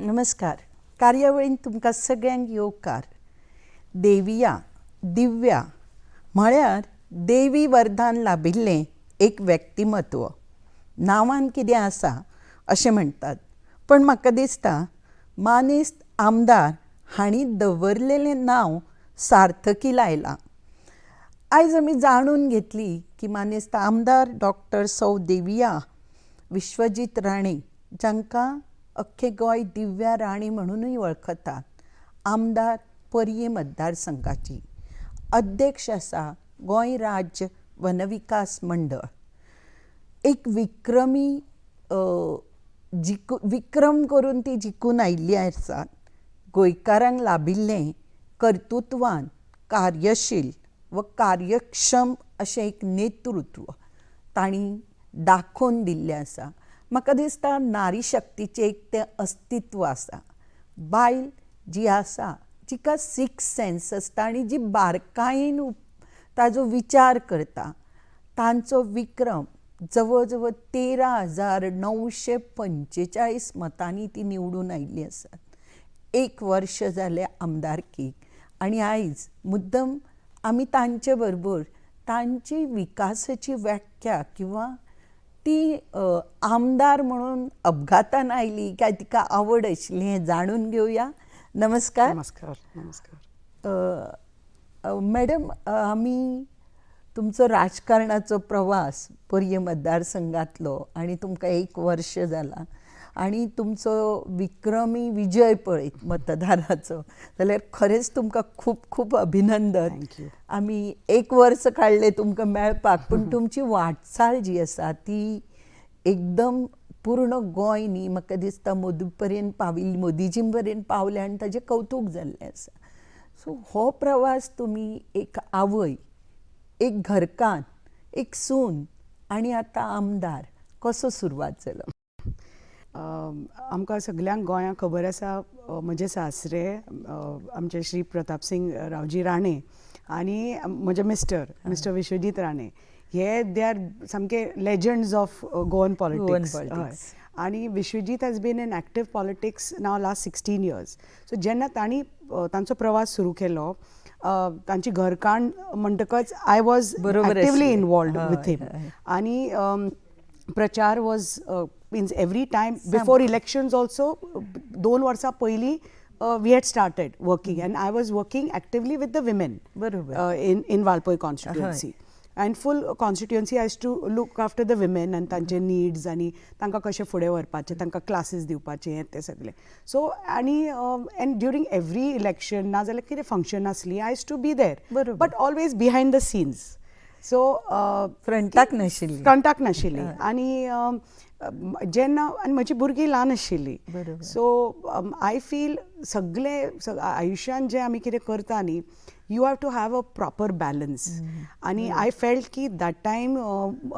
नमस्कार. कार्यावळीन तुमकां सगळ्यांक येवकार. देविया दिव्या म्हळ्यार देवी वरदान लाभिल्लें एक व्यक्तिमत्व. नांवान कितें आसा अशें म्हणटात, पण म्हाका दिसता मानेस्त आमदार हांणी दवरलेलें नांव सार्थकी लायलां. आयज आमी जाणून घेतली की मानेस्त आमदार डॉक्टर सौ देविया विश्वजीत राणे, जांकां अख्खे गोंय दिव्या राणी म्हणूनय वळखतात, आमदार परये मतदारसंघाची, अध्यक्ष आसा गोंय राज्य वनविकास मंडळ. एक विक्रम करून ती जिखून आयिल्ली आसात. गोंयकारांक लाभिल्लें कर्तृत्वान कार्यशील व कार्यक्षम अशें एक नेतृत्व तांणी दाखोवन दिल्लें आसा. म्हाका दिसता नारी शक्तीचें एक तें अस्तित्व आसा. बायल जी आसा, जिका सिक्स सेन्स आसता आनी जी बारकायेन ताजो विचार करता, तांचो विक्रम जवळ जवळ 13,945 मतांनी ती निवडून आयिल्ली आसात. 1 वर्ष जालें आमदारकीक, आनी आयज मुद्दम आमी तांचे बरोबर तांची विकासाची व्याख्या किंवा ती आमदार म्हणून अपघातान आयली काय तिका आवड आशिल्ली हें जाणून घेवया. नमस्कार. नमस्कार. नमस्कार. मॅडम, आमी तुमचो राजकारणाचो प्रवास परये मतदारसंघांतलो आनी तुमकां 1 वर्ष जालां, आनी तुमचो विक्रमी विजय पळयत मतदाराचो जाल्यार खरेंच तुमकां खूब खूब अभिनंदन. थँक्यू. आमी 1 वर्स काडलें तुमकां मेळपाक, पण तुमची वाटचाल जी आसा ती एकदम पूर्ण गोंय न्ही, म्हाका दिसता मोदी पर्यंत पाविल्ली, मोदीजी पर्यंत पावलें आनी ताजें कौतूक जाल्लें आसा. सो हो प्रवास तुमी एक आवय, एक घरकान्न, एक सून आनी आतां आमदार कसो सुरवात जालो? आमकां सगल्यांक गोंयांक खबर आसा, म्हजे सासरे आमचे श्री प्रताप सिंग रावजी राणे आनी म्हजे मिस्टर विश्वजीत राणे, हे दे आर सामके लेजंड्स ऑफ गोवन पॉलिटिक्स. आनी Vishwajit has been in active politics now last 16 years. So जेन्ना तांणी तांचो प्रवास सुरू केलो, तांची घरकान्न म्हणटकच I was actively involved with him. आनी प्रचार was means every time before elections also 2 वर्सां पयलीं we had started working and I was working actively with the women in Valpoy constituency. And full constituency has to look after the women and तांचे needs आनी तांकां कशें फुडें व्हरपाचें, तांकां classes दिवपाचे, हें तें सगळें. सो आनी and during every election ना जाल्यार कितें फंक्शन आसली, I used to be there, but always behind the scenes. So फ्रंटाक नाशिल्ली. आनी जेन्ना आनी म्हजी भुरगीं ल्हान आशिल्लीं, सो आय फील सगळे आयुश्यान जें आमी कितें करता न्ही, you have to have a proper balance. आनी आय फेल्ट की that time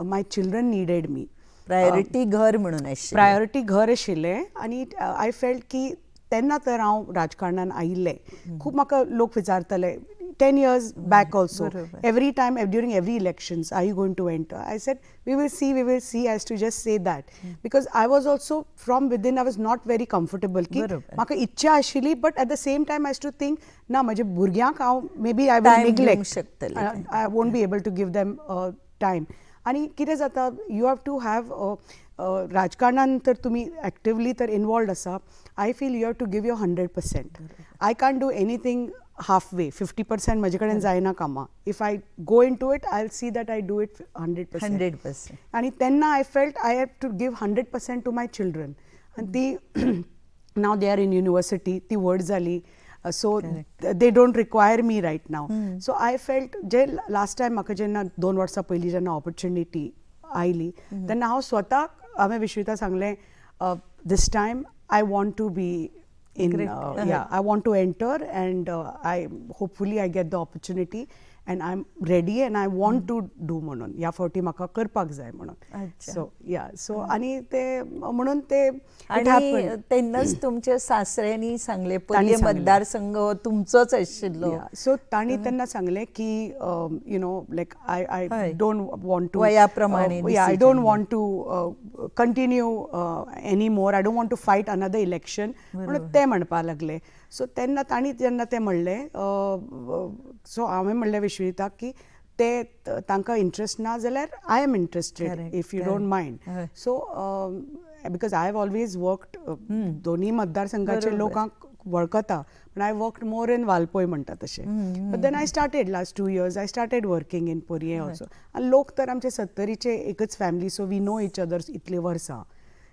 my children needed me. Priority घर म्हणून आशिल्लें. प्रायोरिटी घर आशिल्लें. आनी आय फेल्ट की तेन्ना तर हांव राजकारणान आयिल्लें. खूब म्हाका लोक विचारताले 10 years back also, every time during every elections, are you going to enter? I said we will see. I has to just say that because I was also from within, I was not very comfortable ki म्हाका इच्छा आशिल्ली, but at the same time I used to think ना म्हजे भुरग्यांक हांव maybe I will neglect, I won't be able to give them time. आनी कितें जाता, you have to have राजकारणान तर तुमी actively तर involved आसा, I feel you have to give your 100%. I can't do anything halfway. 50% म्हजे कडेन जायना कामां. If I go into it, I'll see that I do it 100%. आनी तेन्ना I felt I have to give 100% to my children. And now they are in university, ती व्हड जाली, so they don't require me right now. So I felt जे last time म्हाका जेन्ना 2 वर्सां पयलीं जेन्ना ऑपॉर्च्युनिटी आयली, तेन्ना हांव स्वताक हांवें विश्विता सांगलें, this time I want to be I want to enter and hopefully I get the opportunity and I am ready and I want to do म्हणून ह्या फावटी म्हाका करपाक जाय म्हणून. अच्छा. सो या सो आनी ते म्हणून ते it आणि happened. तेन्नाच तुमच्या सासऱ्यांनी सांगले तांणी पयले सांगलें. मतदारसंघ हो तुमचोच आशिल्लो. सो तांणी तेन्ना सांगलें की यू नो लायक हय. आय डोंट वॉन्ट टू वया प्रमाणे I don't want to continue any more, I don't want to fight another election म्हणून ते म्हणपाक लागले. सो तेन्ना तांणी जेन्ना ते म्हणलें सो हांवें म्हणलें विश्वजिताक की ते तांकां इंट्रस्ट ना जाल्यार I am interested Correct, if you don't correct. Mind. हय. So because I have always worked दोन्ही मतदारसंघाचे बरोबर. लोकांक वळखता, पण आय वर्कड मोर इन वालपय म्हणटा तशें. But then I started last 2 years I started working in पोरये ऑल्सो. आनी लोक तर आमचे 70चे एकच family, so we know each others इतली वर्सां.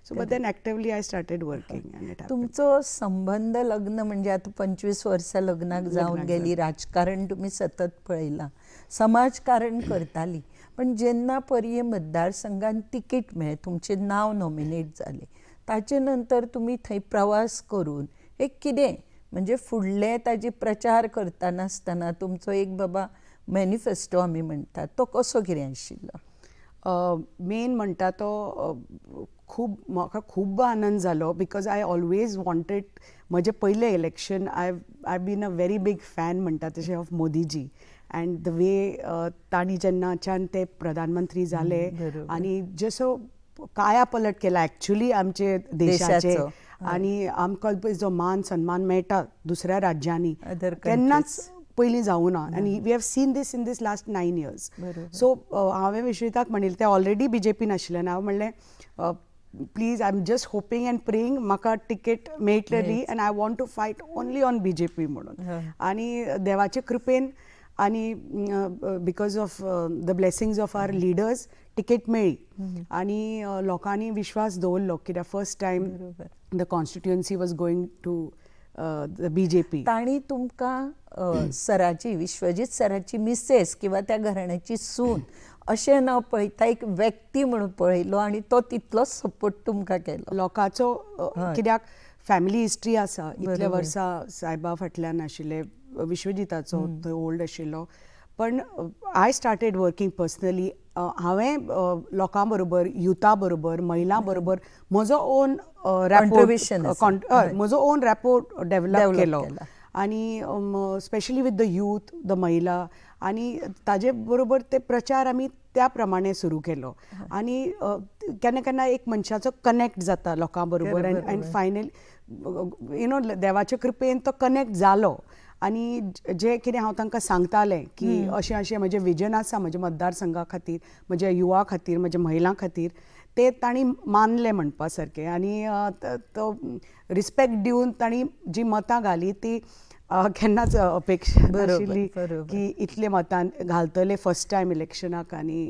So but then actively I started working and it तुमचो संबंध लग्न म्हणजे आता 25 वर्सां लग्नाक जावन गेली, राजकारण तुम्ही सतत पळयलां, समाजकारण करताली, पण जेन्ना पर्ये मतदारसंघान तिकीट मेळ्ळें, तुमचें नांव नॉमिनेट जालें, ताचे नंतर तुमी थंय प्रवास करून एक कितें म्हणजे फुडले ताजी प्रचार करतना आसतना तुमचो एक बाबा मॅनिफेस्टो आमी म्हणटात तो कसो कितें आशिल्लो? मेन म्हणटा तो म्हाका खूब आनंद जालो बिकॉज आय ऑलवेज वॉन्टेड म्हजें पयलें election I been a very big fan म्हणटा तशें of Modiji and the way तांणी जेन्नाच्यान ते प्रधानमंत्री जाले बरोबर. आनी जसो काया पलट केला एक्चुअली आमचे देशाचे देशाचो. आनी आमकां जो मान सन्मान मेळटा दुसऱ्या राज्यांनी Other केन्नाच पयलीं जावं ना. आनी we have seen this in this last 9 years. बरोबर. सो हांवें विश्विताक म्हणिल्लें ते ऑलरेडी BJPन आशिल्ल्यान हांव म्हणलें please I am just hoping and praying म्हाका टिकेट मेळटली and I want to fight only on BJP म्हणून. आनी देवाचे कृपेन आनी because of the blessings of our leaders ticket मेळ्ळी आनी लोकांनी विश्वास दवरलो कित्याक first time the constituency was going to the BJP. ताणी तुमकां सराची, विश्वजीत सराची मिसेस किंवा त्या घराण्याची सून अशें न पळयता एक व्यक्ती म्हणून पळयलो आनी तो तितलोच सपोर्ट तुमकां केलो. लोकांचो कित्याक फॅमिली हिस्ट्री आसा इतले बरोबर. वर्सां सायबा फाटल्यान आशिल्ले, विश्वजिताचो थंय ओल्ड आशिल्लो, पण आय स्टार्टेड वर्किंग पर्सनली. हांवें लोकां बरोबर, युथा बरोबर, महिलां बरोबर म्हजो ओन Contribution आसा. म्हजो ओन रॅपो डेव्हलप Develop केलो केला. आनी specially with the youth, the महिला, आनी ताजे बरोबर ते प्रचार आमी त्या प्रमाणे सुरू केलो. आनी केन्ना केन्ना एक मनशाचो कनेक्ट जाता लोकां बरोबर अँड फायनली यू नो देवाचे कृपेन तो कनेक्ट जालो. आनी जे कितें हांव तांकां सांगतालें की अशें अशें म्हजें विजन आसा म्हज्या मतदारसंघा खातीर, म्हज्या युवा खातीर, म्हज्या महिलां खातीर, ते तांणी मानलें म्हणपा सारकें. आनी तो रिस्पेक्ट दिवन तांणी जी मतां घाली ती केन्नाच अपेक्षा नाशिल्ली की इतले मतां घालतले फर्स्ट टायम इलेक्शनाक. आनी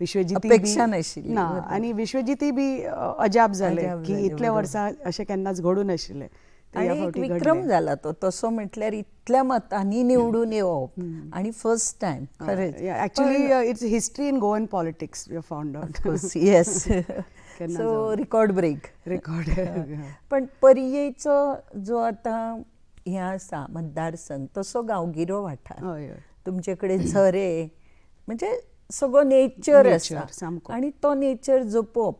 विश्वजिती अपेक्षा नाशिल्ली. ना, आनी विश्वजिती बी अजाप जाले की जाली, इतल्या वर्सां अशें केन्नाच घडूं नाशिल्लें. आणि एक विक्रम झाला तो तसो म्हटल्यार इतल्या मतांनी निवडून येवप आणि फर्स्ट टाइम खरेंच. Actually it's history in Goan politics we found out. Yes. So record break. पण पर्येचो जो आता हे आसा मतदारसंघ तसो गांवगिरो वाठार, तुमचे कडेन झरे म्हणजे सगळो नेचर आसा आणि तो नेचर जपोवप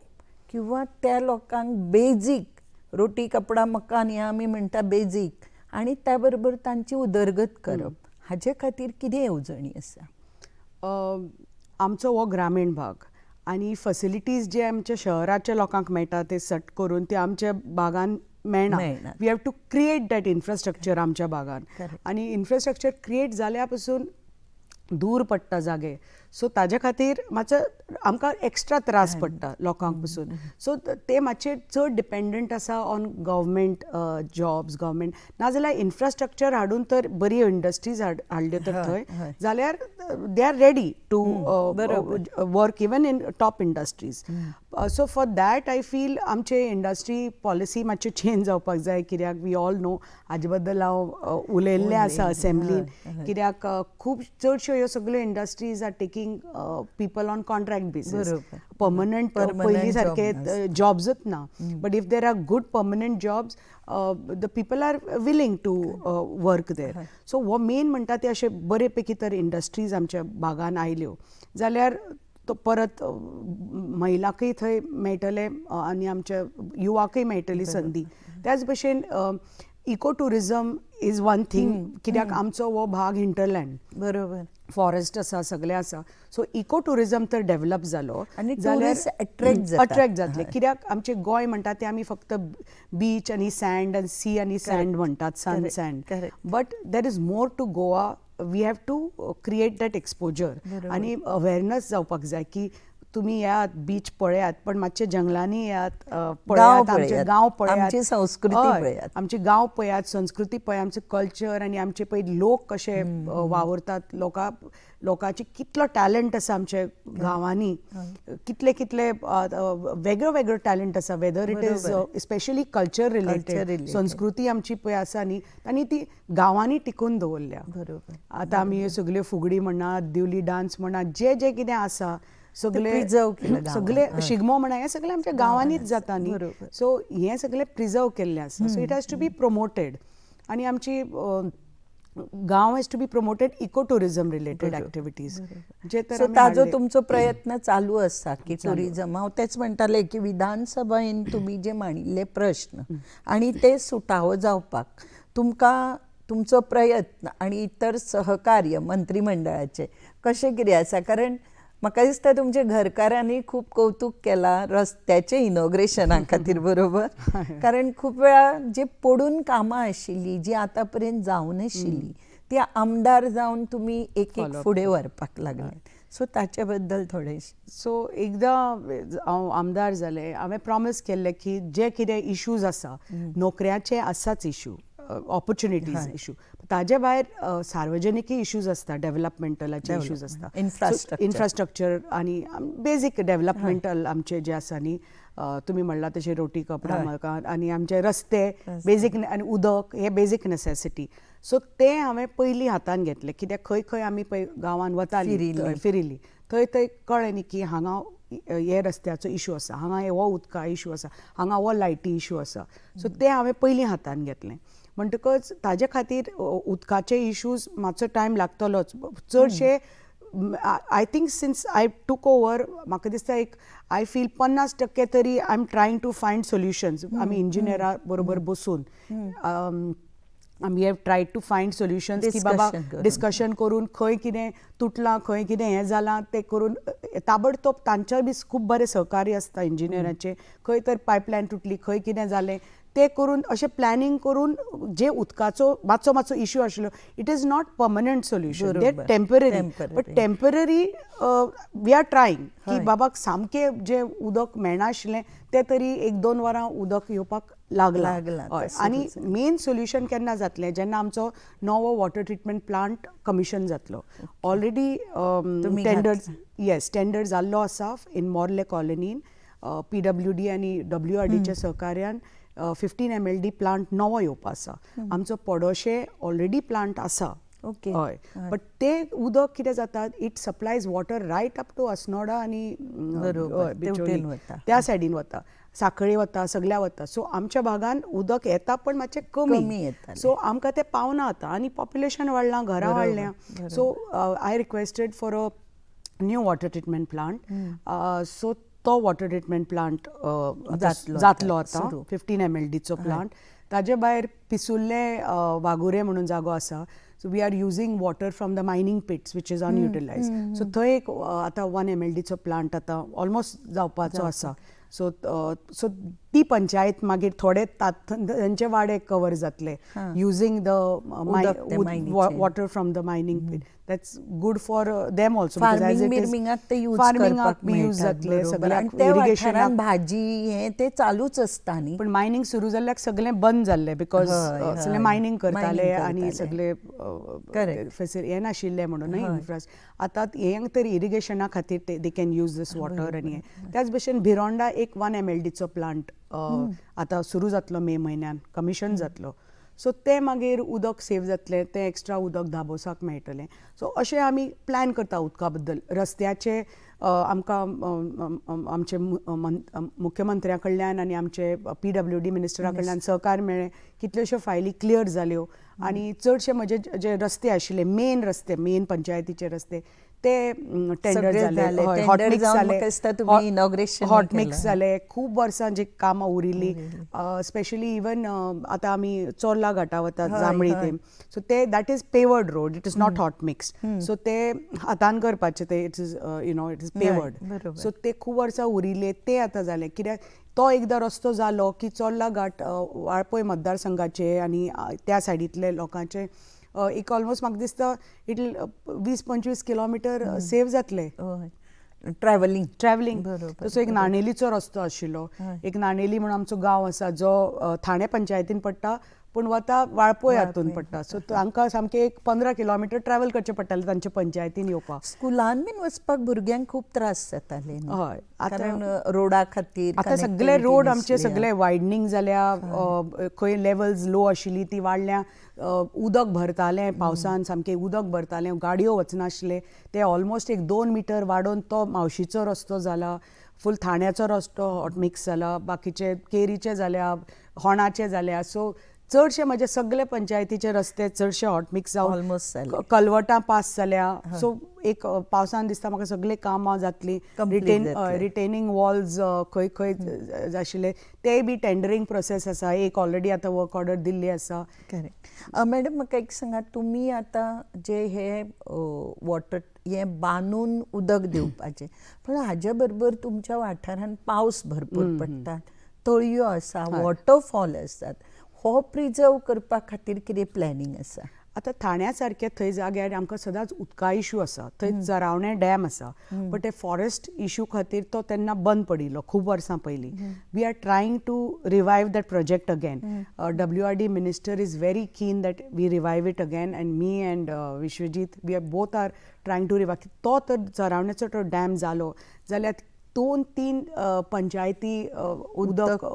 किंवा त्या लोकांक बेजीक रोटी कपडा मकान हे आमी म्हणटा बेजीक आणि त्या बरोबर तांची उदरगत करप हाचे खातीर कितें येवजणी आसा? आमचो हो ग्रामीण भाग आनी फॅसिलिटीज जे आमच्या शहराच्या लोकांक मेळटा ते सट करून ते आमच्या भागान मेळना. We have to create that infrastructure आमच्या भागान. आनी इन्फ्रास्ट्रक्चर क्रिएट जाल्या पासून दूर पडटा जागे, सो ताजे खातीर मातसो आमकां एक्स्ट्रा त्रास पडटा लोकांक पासून. सो ते मातशे चड डिपेंडंट आसा ऑन गव्हर्मेंट जॉब्स, गव्हर्मेंट नाजाल्यार इन्फ्रास्ट्रक्चर हाडून तर बरी इंडस्ट्रीज हाडल्यो तर थंय जाल्यार they are ready to work even in top industries. So for that I feel आमचे इंडस्ट्री पॉलिसी मातशें चेंज जावपाक जाय, कित्याक वी ऑल नो हाजे बद्दल हांव उलयल्लें आसा असेंब्लीन, कित्याक खूब चडश्यो ह्यो सगळ्यो industries are taking people on contract basis, permanent पयलीं सारके जॉब्सच ना. But if there are good permanent jobs the people are willing to work there. So हो मेन म्हणटा ते अशे बरे पैकी तर इंडस्ट्रीज आमच्या भागान आयल्यो जाल्यार तो परत महिलांकय थंय मेळटले आनी आमच्या युवाकय मेळटली संदी. त्याच भशेन eco tourism is one thing, कित्याक आमचो हो भाग हिंटरलँड, बरोबर, फॉरेस्ट आसा, सगळें आसा. सो इको टुरिजम तर डेव्हलप जालो जाल्यार अट्रॅक्ट जातले, कित्याक आमचे गोंय म्हणटा ते आमी फक्त बीच आनी सँड आनी सी आनी सँड म्हणटात, sun sand. But there is more to Goa. We have to create that exposure आनी अवेरनस जावपाक जाय की तुम्ही यात, बीच पळयात, पण मातशे जंगलांनी यात, पळयात आमचे गांव पळयात, आमची संस्कृती पळयात, आमचे गांव पळयात, संस्कृती पळयात, आमचे कल्चर आनी आमचे पळय लोक कशे वावरतात, लोकांचे कितलो टॅलंट आसा आमच्या गांवांनी, कितले कितले वेगळो वेगळो टॅलंट आसा, whether it is specially culture related, संस्कृती आमची पळय आसा न्ही, आनी ती गांवांनी टिकून दवरल्या. आतां आमी सगल्यो फुगडी म्हणा, दिवली डान्स म्हणा, जे जे कितें आसा सगळे शिगमो म्हणा, हे सगळे आमच्या गांवांनीच जाता न्ही. सो हे सगळे प्रिजर्व केल्ले आसा. So it has to be promoted आनी आमची गांव has to be promoted eco tourism related activities. जे तर ताजो तुमचो प्रयत्न चालू आसा की टुरिजम. हांव तेच म्हणटाले की विधानसभेन तुमी जे मांडिल्ले प्रश्न आनी ते सुटावो जावपाक तुमकां तुमचो प्रयत्न आनी इतर सहकार्य मंत्रिमंडळाचे कशें कितें आसा? कारण म्हाका दिसता तुमच्या घरकारांनी खूब कौतुक केलां रस्त्याचे इनॉग्रेशना खातीर, बरोबर? कारण खूब वेळा जे पडून कामां आशिल्लीं जी आतां पर्यंत जावं नाशिल्लीं ती आमदार जावन तुमी एक एक फुडें व्हरपाक लागले. सो ताचे बद्दल थोडेशें. सो एकदां हांव आमदार जालें, हांवें प्रॉमीस केल्लें की जे कितें इश्यूज आसा, नोकऱ्याचे आसाच इश्यू, ऑपॉर्च्युनिटीज इश्यू, ताजे भायर सार्वजनिकूय इश्यूज आसता, डेव्हलपमेंटलाचे इश्यूज आसता, इन्फ्रास्ट्रक्चर आनी बेजीक डेव्हलपमेंटल आमचे जे आसा न्ही, तुमी म्हणला तशें रोटी कपडा मकान आनी आमचे रस्ते बेजीक आनी उदक, हे बेजीक नेसेसिटी. सो ते हांवें पयलीं हातान घेतले, कित्याक खंय खंय आमी पळय गांवान वतालीं फिरिल्लीं थंय थंय कळ्ळें न्ही की हांगा हे रस्त्याचो इश्यू आसा, हांगा हो उदका इश्यू आसा, हांगा हो लायटी इश्यू आसा. सो ते हांवें पयलीं हातान घेतलें. म्हणटकच ताजे खातीर उदकाचे इश्यूज मातसो टायम लागतलोच. चडशे I think since I took over म्हाका दिसता एक आय फील 50% तरी I am trying to find solutions. आमी इंजिनियरा बरोबर बसून आमी have tried to find solutions की बाबा डिस्कशन करून खंय कितें तुटलां, खंय कितें हें जालां तें करून ताबडतोब तांचे बी खूब बरें सहकार्य आसता इंजिनियरांचें. खंय तर पायपलायन तुटली, खंय कितें जालें ते करून अशें प्लॅनिंग करून जे उदकाचो मातसो मातसो इश्यू आशिल्लो, it is not permanent solution, they temporary. But temporary we are trying की बाबा सामकें जे उदक मेळनाशिल्लें तें तरी 1-2 वरां उदक येवपाक लागलां. आनी मेन सोल्युशन केन्ना जातलें जेन्ना आमचो नवो वॉटर ट्रिटमेंट प्लांट कमिशन जातलो. ऑलरेडी टेंडर जाल्लो आसा इन मोर्ले कॉलनीन, PWD आनी WRDच्या सहकार्यान 15 MLD प्लांट नवो येवपा आसा. आमचो पडोशे ऑलरेडी प्लांट आसा. हय, बट ते उदक कितें जाता, it supplies water right up to Assonora आनी त्या सायडीन वता, साखळे वता, सगळ्या वता. सो आमच्या भागान उदक येता पण मातशें कमी येता. सो आमकां तें पावना आतां आनी पॉप्युलेशन वाडलां, घरां वाडल्या. So I requested for a new water treatment plant. So तो वॉटर ट्रिटमेंट प्लांट जातलो आतां 15 MLDचो प्लांट. ताजे भायर पिसुल्ले वागुरे म्हणून जागो आसा. So we are using water from the mining pits which is unutilise. So थंय एक आतां 1 MLDचो प्लांट आतां ऑलमोस्ट जावपाचो आसा. सो ती पंचायत मागीर थोडे तांचे वाडे कवर जातले using the water from the mining pit. That's good for them also. Farming बिर्मिंगाक ते यूज करपाक बी यूज मेळटात, जातले बरोबर. सगळ्याक आनी त्या irrigation वाठारांत भाजी हे ते चालूच आसता न्ही. पण मायनिंग सुरू जाल्ल्याक सगळें बंद जाल्लें बिकॉज हय, सगळे हय. मायनिंग करताले Mining आनी करताले. सगळे Correct. हें नाशिल्लें म्हणून आतां हें तरी इरिगेशना खातीर they can use this water आनी हें. त्याच भशेन भिरोंडा एक 1 MLDचो प्लांट आतां सुरू जातलो मे म्हयन्यान, कमिशन जातलो. सो तें मागीर उदक सेव जातलें, तें एक्स्ट्रा उदक धाबोसाक मेळटलें. सो अशें आमी प्लॅन करता उदका बद्दल. रस्त्याचे आमकां आमचे मुख्यमंत्र्या कडल्यान आनी आमचे PWD मिनिस्टरा कडल्यान सहकार मेळ्ळें. कितल्योश्यो फायली क्लियर जाल्यो आनी चडशे म्हजे जे रस्ते आशिल्ले मेन पंचायतीचे रस्ते ते टेंडर सगळे जाले. जाले. हय, Tender हॉट मिक्स जावन जाले. म्हाका दिसता तुम्ही inauguration हॉट केलं. मिक्स जाले. खूब वर्सां जी कामां उरिल्लीं. स्पेशली इवन आतां आमी चोर्ला घाटा वतात जांबळी ते. सो ते that is पेवर्ड road, it is not hot mix. So ते हातान करपाचे ते इट इज इट इज पेवर्ड. बरोबर. सो ते खूब वर्सां उरिल्ले ते आतां जाले. कित्याक तो एकदां रस्तो जालो की चोर्ला घाट वाळपय मतदारसंघाचे आनी त्या सायडींतले लोकांचे एक ऑलमोस्ट म्हाका दिसता इट 20-25 किलोमिटर सेव जातले ट्रॅव्हलिंग. तसो एक नाणेलीचो रस्तो आशिल्लो. एक नाणेली म्हणून आमचो गांव आसा जो ठाणे पंचायतीन पडटा पूण वता वाळपय हातून पडटा. सो तांकां सामकें एक 15 किलोमिटर ट्रॅव्हल करचें पडटालें तांचे पंचायतीन येवपाक. स्कुलान बीन वचपाक भुरग्यांक खूब त्रास जाताले न्ही. हय. कारण रोडा खातीर आतां सगळे रोड आमचे सगळे वायडनींग जाल्या, खंय लेवल्स लो आशिल्ली ती वाडल्या. उदक भरतालें पावसान, सामकें उदक भरतालें, गाडयो वचनाशिल्ले. ते ऑलमोस्ट एक 2 मिटर वाडोवन तो मावशीचो रस्तो जाला. फूल ठाण्याचो रस्तो हॉट मिक्स जाला. बाकीचे केरीचे जाल्या, होणाचे जाल्या. सो चडशे म्हजे सगळे पंचायतीचे रस्ते चडशे हॉट मिक्स जावन ऑलमोस्ट जाले. कलवटां पास जाल्या. सो एक पावसान दिसता म्हाका सगळी कामां जातलीं. रिटेनिंग वॉल्स खंय खंय आशिल्ले तेय बी टेंडरींग प्रोसेस आसा. एक ऑलरेडी आतां वर्क ऑर्डर दिल्ली आसा. करेक्ट. मॅडम म्हाका एक सांगात, तुमी आतां जे हे वॉटर हें बांदून उदक दिवपाचें, पण हाजे बरोबर तुमच्या वाठारांत पावस भरपूर पडटा, तळयो आसा, वॉटरफॉल आसात. हो प्रिजर्व करपा खातीर कितें प्लॅनिंग आसा? आतां थाण्या सारके थंय जाग्यार आमकां सदांच उदका इश्यू आसा. थंय जरावणे डॅम आसा, बट ते फॉरेस्ट इश्यू खातीर तो तेन्ना बंद पडिल्लो खूब वर्सां पयलीं. We are trying to revive that project again. WRD minister is very keen that we revive it again, and मी and Vishwajit we are both are trying to revive. तो तर जरावणेचो तो डॅम जालो जाल्यार 2-3 पंचायती उदक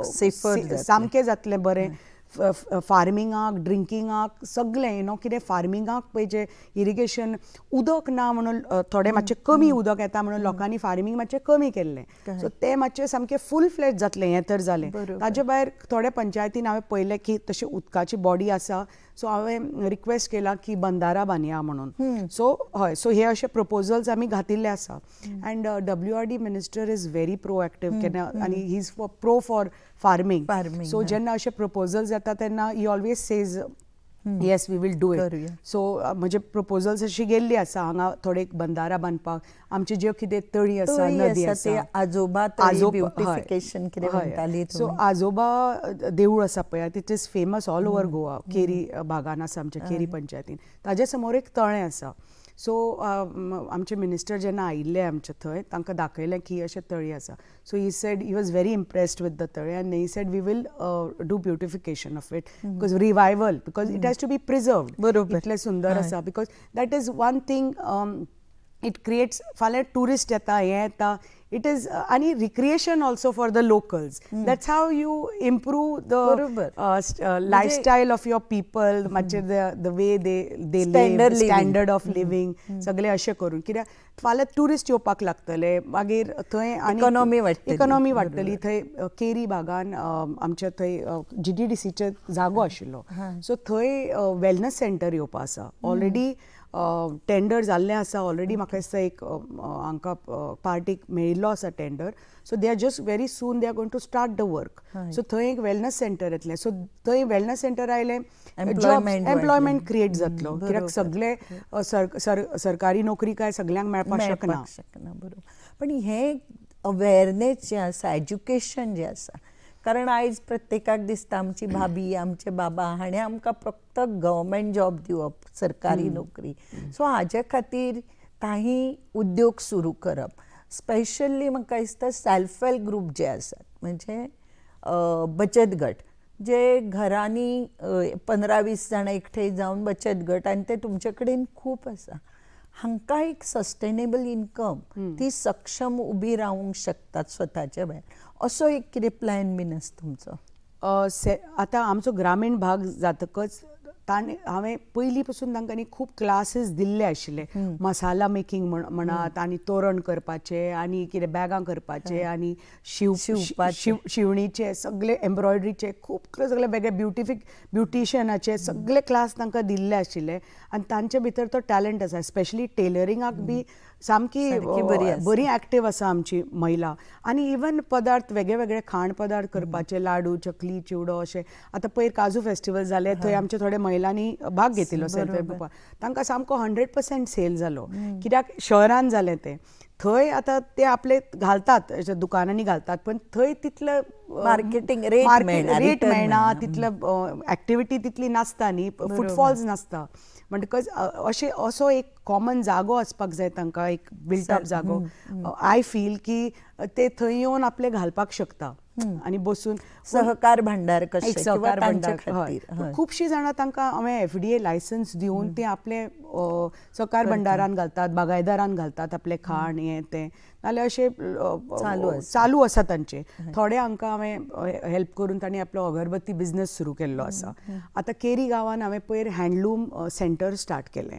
सामकें जातलें बरें. फार्मिंगाक, ड्रिंकिंगाक सगळें कितें फार्मिंगाक पळय इरिगेशन उदक ना म्हणून थोडें मातशें कमी उदक येता म्हणून लोकांनी फार्मिंग मातशें कमी केल्लें. सो तें मातशें सामकें फूल फ्लॅज जातलें. हें तर जालें. ताजे भायर थोड्या पंचायतीन हांवें पळयलें की तशी उदकाची बॉडी आसा. सो हांवें रिक्वेस्ट केला की बंदारा बांदया म्हणून. सो हय, सो हे अशे प्रपोजल्स आमी घातिल्ले आसा. And WRD minister is very proactive आनी he is pro for farming. So जेन्ना अशे प्रपोजल्स येता तेन्ना he always says yes we will do it. So म्हजे प्रपोजल्स अशी गेल्ली आसा हांगा थोडे बंदारा बांदपाक. आमचे ज्यो कितें तळी आसा, नदी आसा, आजोबा ब्युटिफिकेशन कितें म्हणटाली. सो आजोबा देवूळ आसा पळय, it is famous all over Goa. Keri भागान आसा आमच्या केरी पंचायतीन. ताजे समोर एक तळें आसा. सो आमचे मिनिस्टर जेन्ना आयिल्ले आमचे थंय तांकां दाखयलें की अशें तळी आसा. So he said he was very impressed with the तळी and he said we will do beautification of it because revival because it has to be preserved. बरोबर. इतलें सुंदर आसा because that is one thing. It creates फाल्यां tourist येता, हें येता. It is any recreation also for the locals. That's how you improve the lifestyle of your people. The way they live, standard of living. सगळे अशें करून कित्याक फाल्यां tourist येवपाक लागतले, मागीर थंय इकॉनॉमी वाडटली. थंय केरी भागान आमच्या थंय GTDCचे जागो आशिल्लो. सो थंय वेलनस सेंटर येवपा आसा. ऑलरेडी टेंडर जाल्लें आसा. ऑलरेडी म्हाका दिसता एक हांकां पार्टीक मेळिल्लो आसा tender. So they are just very soon they are going to start the work. So थंय एक वेलनस सेंटर येतलें. सो थंय वेलनस सेंटर आयलें एम्प्लॉयमेंट क्रिएट जातलो. कित्याक सगळे सरकारी नोकरी काय सगळ्यांक मेळपाक शकना. बरोबर. पण हें अवेरनेस जें आसा, एज्युकेशन जें आसा कारण आयज प्रत्येकाक दिसता आमची भाभी आमचे बाबा हाणें आमकां फक्त गव्हर्मेंट जॉब दिवप सरकारी नोकरी. सो हाजे खातीर काही उद्योग सुरू करप, स्पेशली म्हाका दिसता सेल्फ हेल्प ग्रूप जे आसात म्हणजे बचत गट, जे घरांनी 15-20 जाणां एकठांय जावन बचत गट, आनी ते तुमचे कडेन खूब आसा, हांकां एक सस्टेनेबल इनकम ती सक्षम उबी रावूंक शकतात स्वताच्या भायर, असो एक कितें प्लॅन बीन आसा तुमचो? आतां आमचो ग्रामीण भाग जातकच हांवें पयलीं पासून तांकां न्ही खूब क्लासीस दिल्ले आशिल्ले, मसाला मेकिंग म्हणात, आनी तोरण करपाचे, आनी कितें बॅगां करपाचे, आनी शिवणीचे सगळे, एम्ब्रॉयडरीचे खूब सगळे वेगळे ब्युटिशियनाचे सगळे क्लास तांकां दिल्ले आशिल्ले. आनी तांचे भितर तो टॅलंट आसा, स्पेशली टेलरिंगाक बी सामकी बरी एक्टीव आसा आमची महिला. आनी इवन पदार्थ वेगळे वेगळे खाण पदार्थ करपाचे, लाडू, चकली, चिवडो अशे. आतां पयर काजू फेस्टिवल जाले, थंय आमचे थोडे महिलांनी भाग घेतिल्लो सेल्फ हेल्प ग्रुपाक, तांकां सामको 100% सेल जालो. कित्याक शहरान जालें तें, थंय आतां ते आपले घालतात, दुकानांनी घालतात, पण थंय तितलं मार्केटिंग रेट मेळना, तितलं एक्टिविटी तितली नासता न्ही, फुटफॉल्स नासता. म्हणटकच असो एक कॉमन जागो आसपाक जाय तांकां, एक बिल्टअप जागो. आय फील की ते थंय येवन आपले घालपाक शकता आनी बसून सहकार भांडार एक सहकार भांडार. खुबशीं जाणां तांकां हांवें FDA लायसन्स दिवन ते आपले सहकार भंडारान घालतात, बागायदारान घालतात आपले खाण हें तें, नाल्यार अशे चालू आसा तांचे. थोडे हांकां हांवें हेल्प करून तांणी आपलो अगरबत्ती बिझनस सुरू केल्लो आसा. आतां केरी गांवांत हांवें पयर हँडलूम सेंटर स्टार्ट केलें.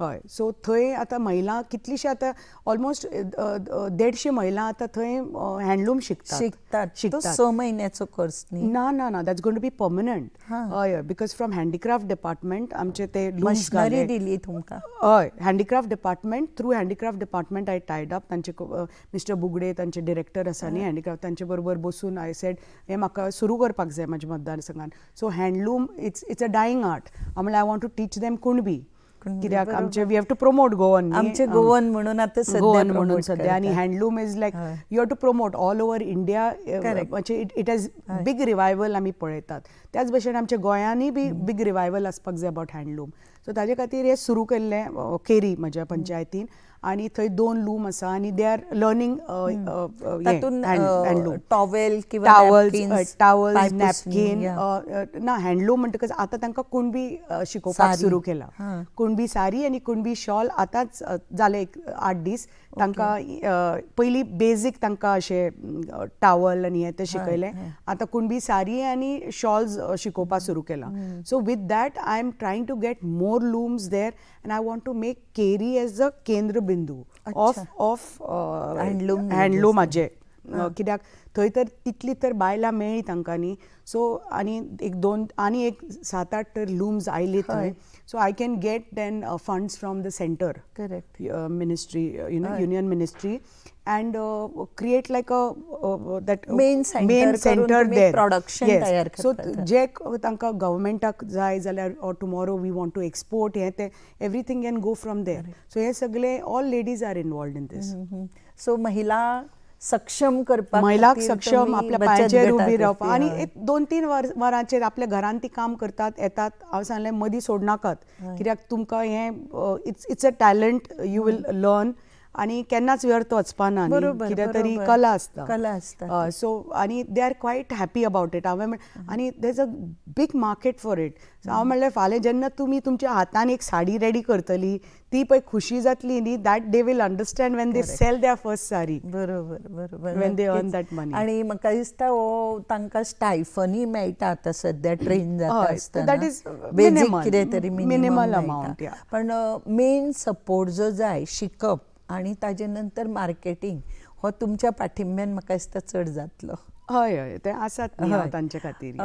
हय, सो थंय आतां महिला कितलीशी, आतां ऑलमोस्ट 150 महिला आतां थंय हँडलूम शिकतात. 6 म्हयन्याचो कोर्स न्ही? ना, that's going to be permanent. हय, बिकॉज फ्रॉम हँडीक्राफ्ट डिपार्टमेंट आमचे ते लूम्स घाले दिली तुमकां. हय, handicraft department, through handicraft department I tied up. तांचे मिस्टर बुगडे तांचे डिरेक्टर आसा न्ही हँडीक्राफ्ट, तांचे बरोबर बसून आय सेड हें म्हाका सुरू करपाक जाय म्हाज्या मतदारसंघान. So handloom it's a dying art. हांव म्हणलें I want to teach them Kunbi, कित्याक आमचे we have to promote Goan, आमचे गोवन म्हणून आतां गोवन म्हणून सद्या. आनी handloom is like you have to promote all over India. म्हणजे इट हॅज बीग रिवायवल आमी पळयतात. त्याच भशेन आमच्या गोंयांनी बी बीग रिवायवल आसपाक जाय अबावट हँडलूम. सो ताजे खातीर हें सुरू केल्लें केरी म्हज्या पंचायतीन, आनी थंय 2 लूम आसा, आनी they R learning handloom, towels, napkin. ना, हँडलूम म्हणटकच आतां तांकां कुणबी शिकोवपाक सुरू केला. कुणबी सारी आनी कुणबी शॉल आतांच जाले 8 दीस. तांकां पयलीं बेजीक तांकां अशें टावल आनी हें तें शिकयलें. आतां कुणबी सारी आनी शॉल्स शिकोवपाक सुरू केला. So with that I am trying to get more looms there, and I want to make Keri as a केंद्र बिंदू of हँडलूम हाजे. कित्याक थंय तर तितली तर बायलां मेळ्ळी तांकां न्ही. सो आनी एक 7-8 तर लूम्स आयली थंय. So I can get then funds from the centre ministry, union ministry, and create like that main center there production तयार करतात. So जे तांकां गव्हर्मेंटाक जाय जाल्यार or tomorrow we want to export हे ते everything can go from there. So हे सगळे all ladies are involved in this. So महिला सक्षम करपाक, महिलाक सक्षम आपल्या पांयाचेर उबी रावपाक. आनी एक 2-3 वरांचेर आपल्या घरान ती काम करतात, येतात. हांव सांगलें मदीं सोडनाकात, कित्याक तुमकां हें it's a talent you will learn, आनी केन्नाच व्यर्थ वचपाना, कित्याक तरी कला आसता. सो आनी they are quite happy about it. हांवें आनी there is a big market for it. So हांव म्हणलें फाल्यां जेन्ना तुमी तुमच्या हातान एक साडी रेडी करतली, ती पळय खुशी जातली न्ही, that they will understand when they sell their first sari. बरोबर. When they earn that money. आनी म्हाका दिसता तांकां स्टायफनी मेळटा आतां सद्या ट्रेन जाता आसतना. दॅट इज बेजीक कितें तरी मिनिमल अमावंट. पण मेन सपोर्ट जो जाय, शिकप आनी ताजे नंतर मार्केटिंग, हो तुमच्या फाटिंब्यान म्हाका दिसता चड जातलो. हय, ते आसात तांचे खातीर.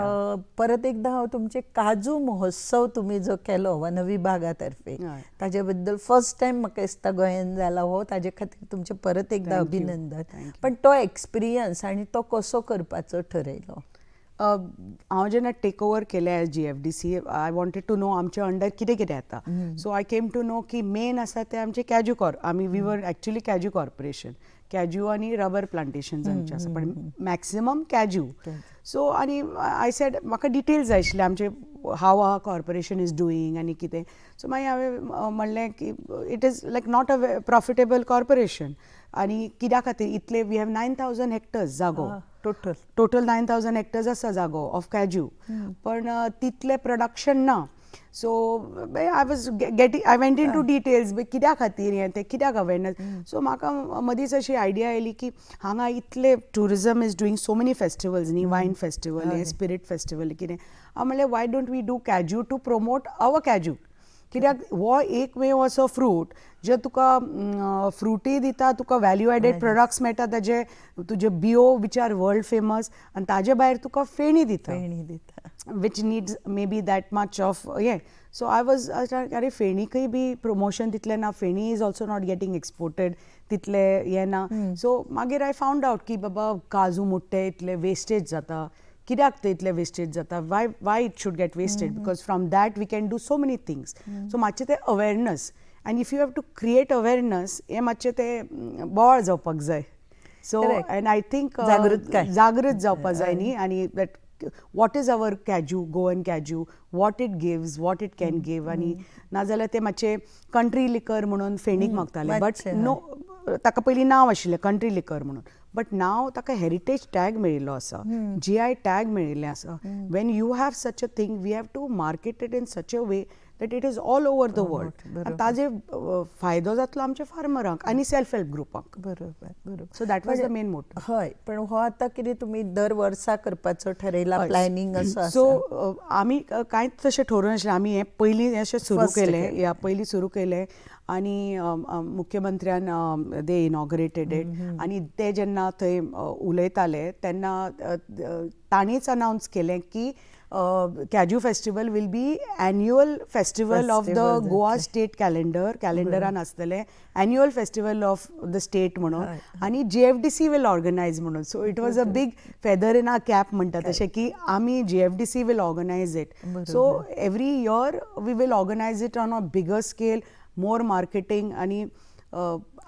परत एकदा हांव तुमचे काजू महोत्सव तुमी जो केलो वन विभागा तर्फे, ताजे बद्दल फर्स्ट टायम म्हाका दिसता गोंयान जाला हो, ताजे खातीर तुमचे परत एकदा अभिनंदन. पण तो एक्सपिरियन्स आनी तो कसो करपाचो ठरयलो? हांव जेन्ना टेक ओवर केलें as GFDC, I wanted to know आमच्या अंडर कितें कितें येता. So I came to know की मेन आसा तें आमचें कॅज्यू आमी we are actually cashew corporation. Cashew आनी रबर प्लांटेशन्स आमचे आसा पण मॅक्सिमम कॅज्यू. सो आनी आय सेड म्हाका डिटेल्स जाय आशिल्ले आमचे how our corporation is doing आनी कितें. सो मागीर हांवें म्हणलें की it is like not a profitable corporation आनी कित्या खातीर इतले वी हॅव 9,000 हेक्टर्स जागो टोटल 9,000 हेक्टर्स आसा जागो ऑफ कॅज्यू पण तितले प्रोडक्शन ना. So I went into details कित्या खातीर हें तें कित्याक अवेरनस. सो म्हाका मदींच अशी आयडिया आयली की हांगा इतले tourism is doing so many festivals न्ही वायन फेस्टिवल हे स्पिरीट फेस्टिवल कितें. हांव म्हणलें why don't we do cashew to promote our cashew कित्याक हो एकमेव असो फ्रूट जे तुका फ्रुटी दिता तुका वॅल्यू एडेड प्रोडक्ट्स मेळटा ताजे तुजे बियो विच आर वर्ल्ड फेमस आनी ताजे भायर तुका फेणी दिता which needs maybe that much of yeah. So I was अरे फेणीकय बी प्रमोशन तितलें ना. Feni is also not getting exported तितले हें ना. सो मागीर आय फावंड आउट की बाबा काजू मुट्टे इतले वेस्टेज जाता. कित्याक ते इतले वेस्टेज जाता why it should get wasted because from that we can do so many things. So मातशें तें अवेरनस आनी if you have to create awareness हें मातशें तें बोवाळ जावपाक जाय. सो एंड आय थिंक जागृत जावपाक जाय न्ही आनी that what is our Kaju, Goan Kaju, what it gives, what it can give. आणि नाजाल्यार ते मातशे कंट्री लिकर म्हणून फेणीक मागताले बट नो ताका पयलीं नांव आशिल्लें कंट्री लिकर म्हणून बट नाव ताका हेरिटेज टॅग मेळिल्लो आसा GI टॅग मेळिल्लें आसा. When you have such a thing we have to market it in such a way that it is all over the world. आनी ताजे फायदो जातलो आमच्या फार्मरांक आनी सेल्फ हेल्प ग्रुपांक. बरोबर. So that was the main motive. हय पण हो आतां कितें तुमी दर वर्सा करपाचो ठरयला प्लॅनिंग असो. सो आमी कांयच तशें ठरोवन नाशिल्लें. आमी हें पयलीं अशें सुरू केलें या पयलीं सुरू केलें आनी मुख्यमंत्र्यान दे इनॉग्रेटेड इट आनी ते जेन्ना थंय उलयताले तेन्ना तांणीच अनावन्स केलें की cashew festival will be annual festival of the Goa state कॅलेंडरान आसतलें annual festival of the state म्हणून आनी GFDC विल ऑर्गनायज म्हणून. So it was a big feather in our cap म्हणटा तशें की आमी GFDC will organise it. So every year we will organise it on a bigger scale more marketing आनी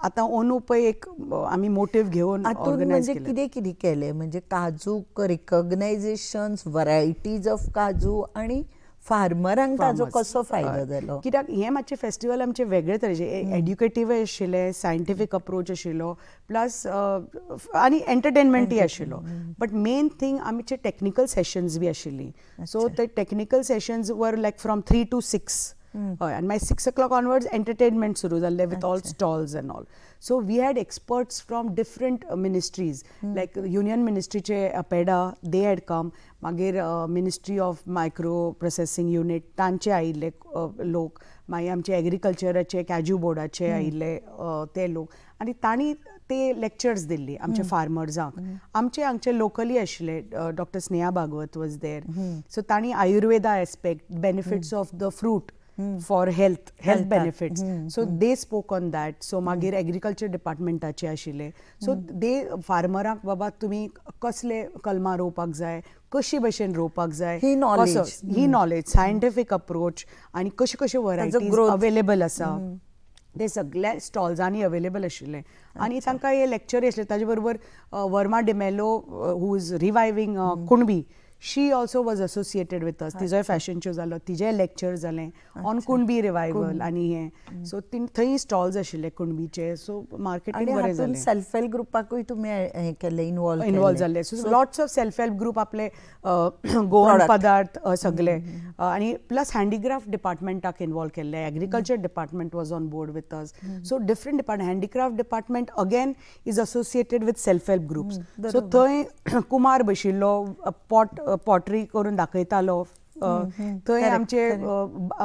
आतां ओनू पळय एक आमी मोटीव घेवन ऑर्गनायज केलें. कितें कितें केलें म्हणजे काजूक रिकॉग्नायझेशन्स वरायटीज ऑफ काजू आनी फार्मरांक ताजो कसो फायदो जालो. कित्याक हें मातशें फेस्टिवल आमचें वेगळे तरेचें एड्युकेटिवूय आशिल्लें सायंटिफीक अप्रोच आशिल्लो प्लस आनी एंटरटेनमेंटूय आशिल्लो बट मेन थींग आमचे टॅक्निकल सेशन्स बी आशिल्लीं. सो ते टॅक्निकल सेशन्स वर लायक फ्रॉम 3 to 6 हय आनी मागीर 6 o'clock ऑनवर्ड्स एंटरटेनमेंट सुरू जाल्लें with all stalls and all. So we had experts from different ministries like union मिनिस्ट्रीचे अपेडा दे हॅड कम मागीर ministry of micro processing unit तांचे आयिल्ले लोक मागीर आमचे एग्रीकल्चराचे कॅज्यू बोर्डाचे आयिल्ले ते लोक आनी तांणी ते लेक्चर्स दिल्ली आमच्या फार्मर्सांक. आमचे हांगचे लोकली आशिल्ले doctor Sneha Bhagwat was there. So तांणी Ayurveda aspect benefits of the fruit for health benefits. So they spoke on that. So मागीर एग्रीकल्चर डिपार्टमेंटाचे आशिल्ले. सो दे फार्मरांक बाबा तुमी कसले कलमां रोवपाक जाय कशी भशेन रोवपाक जाय ही नॉलेज सायंटिफीक अप्रोच आनी कशे कशे वरायटीज अवेलेबल आसा ते सगळ्या स्टॉल्सांनी अवेलेबल आशिल्ले. आनी तांकां हे लेक्चर आशिल्ले ताजे बरोबर Verma D'Mello who is reviving Kunbi she also was associated with us. तिजोय फॅशन शो जालो तिजे लेक्चर जालें ऑन कुणबी रिवायवल आनी हें. सो थंय स्टॉल्स आशिल्ले कुणबीचे. सो मार्केटींग बरें जालें. सेल्फ हेल्प ग्रुपाकूय तुमी हें केलें इनवॉल्व जाल्ले. So lots of self help group आपले गोवन पदार्थ सगळे आनी प्लस हँडीक्राफ्ट डिपार्टमेंटाक इनवॉल्व केल्ले. Agriculture department was on board with us. So different department handicraft department again is associated with self help groups. So थंय कुमार बशिल्लो pottery करून दाखयतालो. थंय आमचे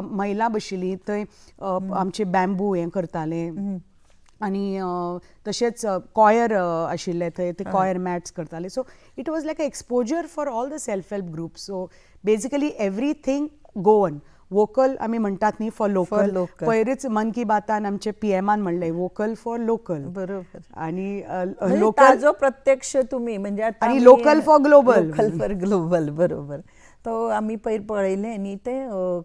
महिला बशिल्लीं थंय आमचे बॅम्बू हें करताले आनी तशेंच कॉयर आशिल्ले थंय ते कॉयर मॅट्स करताले. So it was like exposure for all the self help groups. So basically everything Goan vocal आमी म्हणटात न्ही फॉर लोकल. पयरूच मन की बातान आमचे PMन म्हणलें वोकल फॉर लोकल. बरोबर. आनी लोकल प्रत्यक्ष तुमी म्हणजे आनी लोकल फॉर ग्लोबल. बरोबर. तो आम्ही पयर पळयले न्ही ते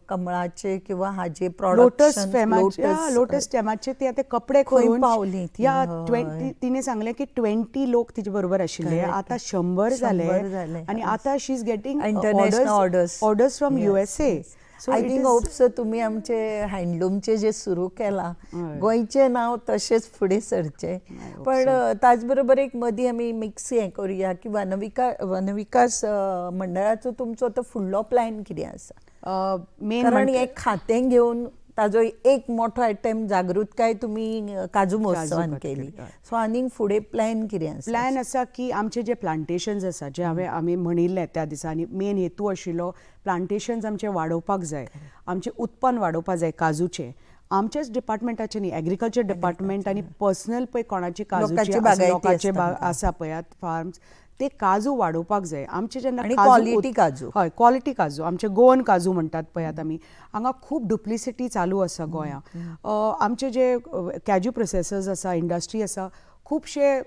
कमळाचे किंवा हाजे लोटस प्रोडक्शन फेमाचे लोटस स्टेमाचे ती आता कपडे खंय करून पावली ती, या हय. तिने सांगले की 20 लोक तिचे बरोबर आशिल्ले, Correct. आता 100 जाले, झाले आणि आता she is getting international orders from USA. So I think hopes तुम्ही आमचे हँडलूमचे जे सुरू केला गोंयचे नाव तशेंच फुडें सरचे. पण ताच बरोबर एक मदीं आमी मिक्स हें करुया की वनविकास मंडळाचो तुमचो तो फुडलो प्लॅन कितें आसा? मेन कारण एक खातें घेवन ताजो एक मोठो आयटम जागृतकाय तुम्ही काजू महोत्सवान केली. सो आनीक फुडें प्लॅन कितें आसा? प्लॅन आसा की आमचे जे प्लांटेशन्स आसा जे आमी म्हणिल्ले त्या दिसांनी, मेन हेतू आशिल्लो प्लांटेशन्स आमचे वाडोवपाक जाय, आमचे उत्पन्न वाडोवपाक जाय काजूचे. आमच्याच डिपार्टमेंटाचे न्ही, एग्रीकल्चर डिपार्टमेंट आनी पर्सनल पळय कोणाची काजूची लोकांचे आसा पळय फार्म्स, ते काजू वाडोवपाक जाय. आमचे जेन्ना क्वॉलिटी काजू, हय क्वॉलिटी काजू, आमचे गोवन काजू म्हणटात पळय आतां आमी, हांगा खूब डुप्लिसिटी चालू आसा गोंयांत. आमचे जे कॅज्यू प्रोसेसर्स आसा, इंडस्ट्री आसा, खुबशे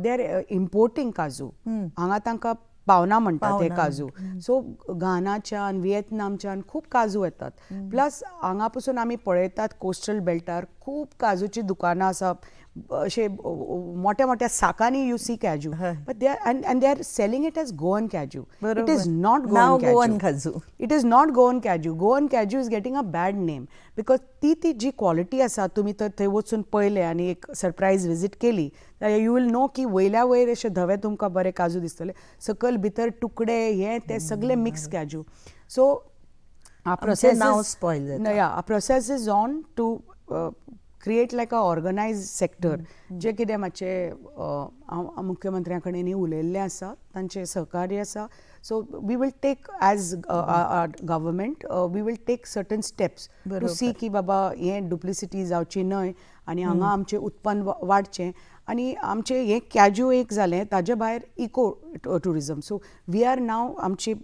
दे आर इम्पोर्टींग काजू, हांगा तांकां पावना म्हणटात हे काजू. सो घानाच्यान व्हिएतनामच्यान खूब काजू येतात. प्लस हांगा पसून आमी पळयतात कोस्टल बेल्टार खूब काजूची दुकानां आसा, अशे मोठ्या मोठ्या साकांनी you see cashew, but they are selling it as Goan cashew. It is not Goan kaju. It is not Goan cashew. Goan cashew is getting a bad name because ती जी क्वॉलिटी आसा, तुमी तर थंय वचून पळयलें आनी एक सरप्रायज विजीट केली जाल्यार यू वील नो की वयल्या वयर अशे धवे तुमकां बरे काजू दिसतले, सकयल भितर तुकडे हे ते सगळे mix cashew. So a process is on to create like a organise sector, जे कितें मातशें मुख्यमंत्र्या कडेन उलयल्लें आसा, तांचें सहकार्य आसा. So we will take as government we will take certain steps to see की बाबा हें डुप्लिसिटी जावची न्हय आनी हांगा आमचें उत्पन्न वाडचें. आनी आमचें हें कॅज्यू एक जालें, ताजे भायर eco tourism. So we are now आमची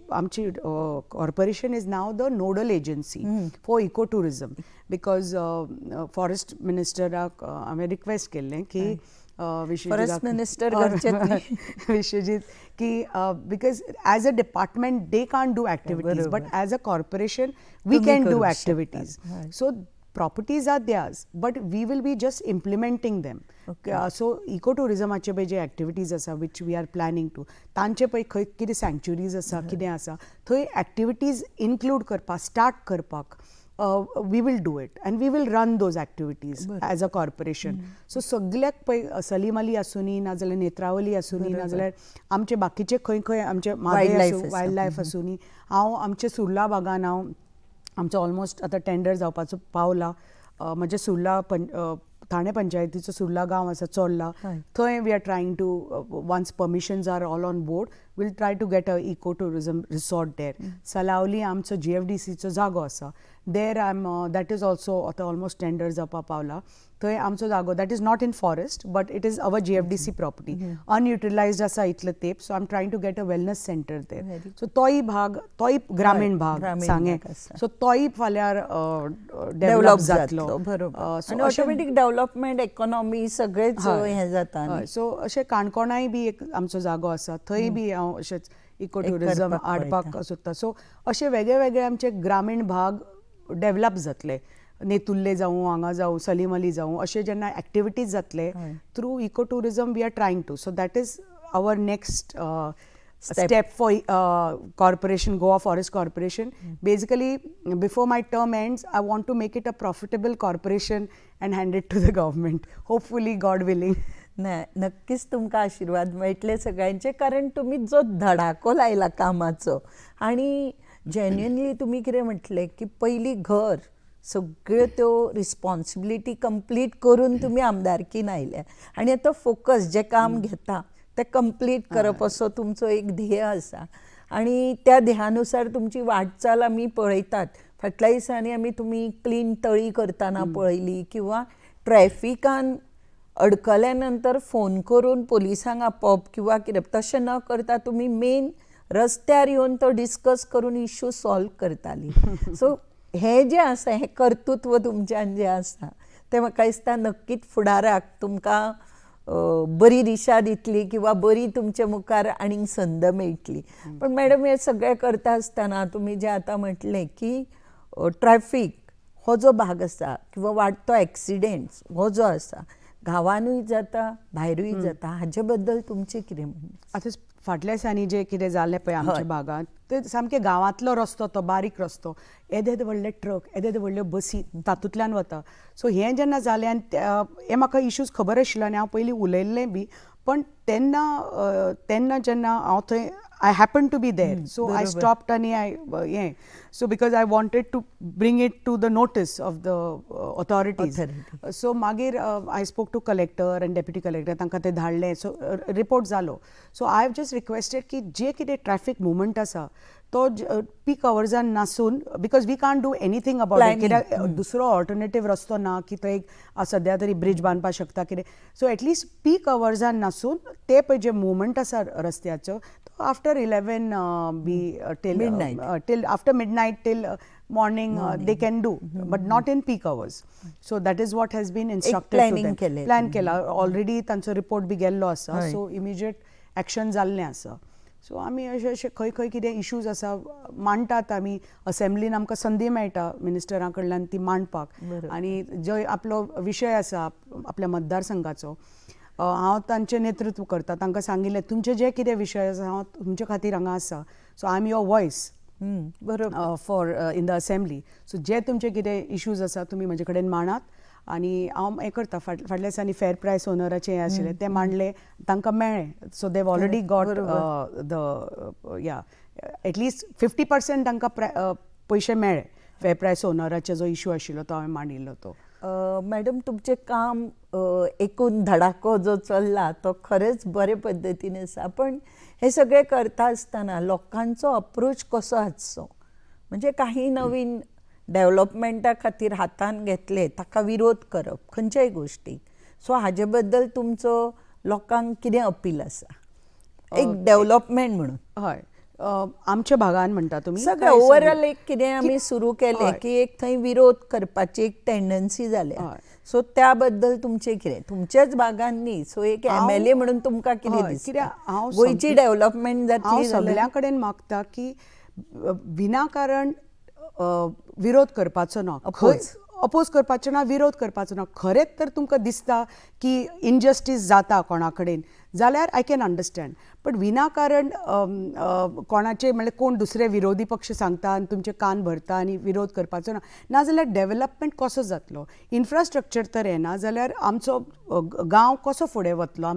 corporation is now the nodal agency for eco tourism, because forest मिनिस्टराक हांवें रिक्वेस्ट केल्लें की फॉरेस्ट मिनिस्टर विश्वजीत की because as a department they can't do activities, but as a corporation we can do activities. So properties are theirs, but we will be just implementing them. So ecotourismaचे पळय जे activities आसा which we are planning to, तांचे पळय खंय कितें sanctuaries आसा, कितें आसा थंय activities include करपाक, start करपाक we will do it and we will run those activities as a corporation. So सगळ्याक पळय सलीम अली आसूनी, नाजाल्यार नेत्रावली आसूनी, नाजाल्यार आमचे बाकीचे खंय खंय आमचे वायल्ड लायफ आसूनी, हांव आमचे सुर्ला बागान आमचो ऑलमोस्ट आतां टेंडर जावपाचो पावला. म्हणजे सुर्ला ठाणे पंचायतीचो सुर्ला गांव आसा चोडला, थंय we are trying to once permissions are all on board will try to get a eco tourism resort there. Salaulim आमचो GFDCचो जागो आसा, देर दॅट इज ऑल्सो आतां ऑलमोस्ट टेंडर जावपाक पावला. थंय आमचो जागो that is not in forest but it is our GFDC property, unutilised आसा इतले तेंप. So I am trying to get a wellness centre there. So तोय भाग, तोय ग्रामीण भाग सांगे, सो तोय फाल्यां डेव्हलप जातलो. सो ऑटोमॅटीक डेव्हलपमेंट, इकॉनॉमी सगळेच हें जाता. सो अशें काणकोणाय बी एक आमचो जागो आसा, थंय बी हांव अशेंच इको टुरिजम हाडपाक सोदता. सो अशे वेगळे वेगळे आमचे ग्रामीण भाग डेव्हलप जातले. नेतुल्ले जावं, हांगा जावं, सलीम अली जावं, अशे जेन्ना एक्टिविटीज जातले through eco tourism we are trying to. So that is our next step for corporation, Goa Forest Corporation. Basically, before my term ends, I want to make it a profitable corporation and hand it to the government. Hopefully, God willing. नक्कीच तुमकां आशिर्वाद मेळटले सगळ्यांचे, कारण तुम्ही जो धडाको लायला कामाचो आणि जेन्युअनली तुम्ही कितें म्हटलें की पयली घर सगळ्यो त्यो रिस्पॉन्सिबिलिटी कंप्लीट करून तुम्ही आमदारकीन आयल्या आणि आतां फोकस जे काम घेता ते कंप्लीट करप असो तुमचो एक ध्येय आसा. आणि त्या ध्येयानुसार तुमची वाटचाल आमी पळयतात. फाटल्या दिसांनी आमी तुमी क्लीन तळी करतना पळयली, किंवा ट्रॅफिकान अडकल्या नंतर फोन करून पोलिसांक आपप किंवा कितें, तशें न करता तुमी मेन रस्त्यार येवन तो डिस्कस करून इश्यू सॉल्व करताली. सो हे जे आसा, हे कर्तृत्व तुमच्यान जे आसा, ते म्हाका दिसता नक्कीच फुडाराक तुमकां बरी दिशा दितली किंवा बरी तुमच्या मुखार आनीक संद मेळटली. पण मॅडम हे सगळें करता आसतना तुमी जे आतां म्हटलें की ट्रॅफिक हो जो भाग आसा किंवा वाडतो एक्सिडेंट्स हो जो आसा गांवांनूय जाता भायरूय जाता, हाजे बद्दल तुमचें कितें म्हणणें? आतां फाटल्या दिसांनी जे कितें जालें पळय आमच्या भागांत ते सामके गांवांतलो रस्तो तो बारीक रस्तो, येदे येदे व्हडले ट्रक येदे येदे व्हडल्यो बसी तातूंतल्यान वता. सो हें जेन्ना जालें आनी हे म्हाका इश्यूज खबर आशिल्लो आनी हांव पयलीं उलयल्लें बी, पण तेन्ना जेन्ना हांव थंय I happen to be there, so I stopped आनी हें so because I wanted to bring it to the notice of the authorities. So मागीर आय स्पोक टू कलेक्टर आनी डेप्युटी कलेक्टर, तांकां ते धाडलें. सो रिपोर्ट जालो. So I have just requested की जे कितें ट्रॅफिक मुवमेंट आसा तो पीक अवर्सान नासून, because we can't do anything about it, कित्याक दुसरो ऑल्टरनेटीव रस्तो ना की थंय एक सद्या तरी ब्रिज बांदपाक शकता कितें. सो एटलिस्ट पीक अवर्सान नासून ते पळय जे मुवमेंट आसा रस्त्याचो तो after 11 be till after midnight till morning they can do, but not in peak hours. So that is what has been instructed to them. Plan केला ऑलरेडी, तांचो रिपोर्ट बी गेल्लो आसा. सो इमिजिएट एक्शन जाल्लें आसा. So आमी अशें खंय खंय कितें इश्यूज आसा मांडटात आमी. असेंब्लीन आमकां संदी मेळटा मिनिस्टरा कडल्यान ती मांडपाक, आनी जो आपलो विशय आसा आपल्या मतदारसंघाचो हांव तांचें नेतृत्व करता. तांकां सांगिल्लें तुमचे जे कितें विशय आसा हांव तुमचे खातीर हांगा आसा. So I am your voice for in the assembly. So जे तुमचे कितें इश्यूज आसा तुमी म्हजे कडेन मांडात, आनी हांव हें करता. फाटल्या दिसांनी फेर प्रायस ओनराचें हें आशिल्लें तें मांडलें, तांकां मेळ्ळें. So they've already got the at least 50% तांकां पयशे मेळ्ळे. फेर प्रायस ओनराचे जो इश्यू आशिल्लो तो हांवें मांडिल्लो तो. मॅडम तुमचें काम एकूण धडाको जो चल्ला तो खरेंच बरे पद्दतीन आसा. पण हे सगळें करता आसतना लोकांचो अप्रोच कसो आसचो? म्हणजे काही नवीन डेव्हलपमेंटा खातीर हातान घेतले ताका विरोध करप खंयच्याय गोश्टीक. सो हाजे बद्दल तुमचो लोकांक कितें अपील आसा एक डेव्हलपमेंट म्हणून? हय, आमच्या भागान म्हणटा तुमी सगळें ओवरऑल एक कितें आमी सुरू केलें की एक थंय विरोध करपाची एक टेंडन्सी जाल्या. सो त्या बद्दल तुमचें कितें? तुमच्याच भागान न्ही, सो एक MLA म्हणून तुमकां कितें दिसता? गोंयची डेव्हलपमेंट जातली? हांव सगळ्यां कडेन मागता की विनाकारण विरोध करपाचो ना, अपोज करपाचो ना, विरोध करपाचो ना. खरेंच तर तुमकां दिसता की इनजस्टीस जाता कोणा कडेन जाल्यार आय कॅन अंडरस्टँड. बट विनाकारण कोणाचे म्हणजे कोण दुसरे विरोधी पक्ष सांगता आनी तुमचे कान भरता आनी विरोध करपाचो ना. नाजाल्यार डेव्हलपमेंट कसो जातलो? इन्फ्रास्ट्रक्चर तर येना जाल्यार आमचो गांव कसो फुडें वतलो?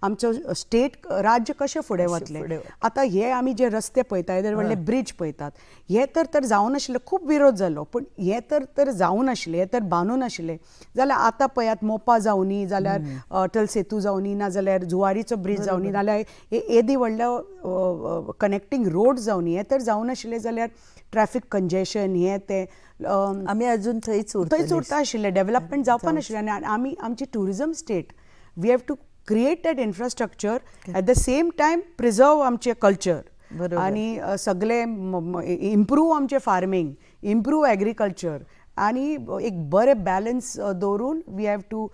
आमचो स्टेट राज्य कशें फुडें वतलें? आतां हे आमी जे रस्ते पळयता, येदे व्हडले ब्रिज पळयतात, हे तर जावं नाशिल्ले. खूब विरोध जालो, पण हे तर जावं नाशिल्ले, हे तर बांदूं नाशिल्ले. जाल्यार आतां पळयात मोपा जावनी, जाल्यार अटल सेतू जावनी, नाजाल्यार जुवारीचो ब्रिज जावनी, नाल्यार येदी व्हडल्या कनेक्टींग रोड जावनी, हे तर जावं नाशिल्ले. जाल्यार ट्रॅफिक कंजेशन हें तें आमी अजून थंयच उरता आशिल्ले. डेव्हलपमेंट जावपा नाशिल्लें. आनी आमी आमची tourism state, we have to create that infrastructure at the same time preserve आमचें कल्चर आनी सगळे इम्प्रूव आमचें फार्मींग, इम्प्रूव एग्रीकल्चर, आनी एक बरें बॅलन्स दवरून we have to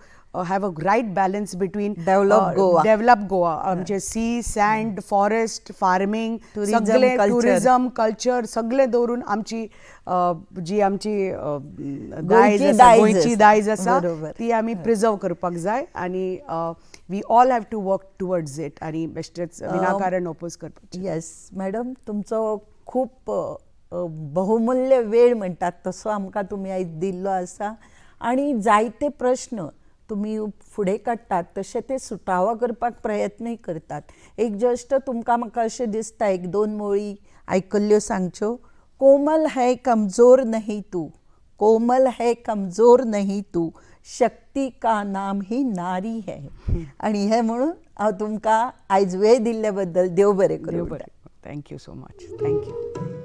have a right balance between develop Goa, आमचे सी, सँड, फॉरेस्ट, फार्मिंग, सगळे टुरिजम, कल्चर सगळे दवरून आमची जी आमची गोंयची दायज आसा ती आमी प्रिजर्व करपाक जाय. आनी we all have to work towards it आनी बेश्टेच विनाकारण ओपोज करपाचें. येस मॅडम, तुमचो खूप बहुमूल्य वेळ म्हणटात तसो आमकां तुमी आयज दिल्लो आसा. आनी जायते प्रश्न तुम्ही फुडें काडटात तशें ते सुटावो करपाक प्रयत्नय करतात. एक जस्ट तुमकां म्हाका अशें दिसता एक 2 मोळी आयकल्ल्यो सांगच्यो. कोमल है कमजोर नहीं तू, कोमल है कमजोर नहीं तू, शक्ति का नाम ही नारी है. आणि हे म्हणून हांव तुमकां आयज वेळ दिल्ले बद्दल देव बरें करूं. Thank you so much. थँक्यू.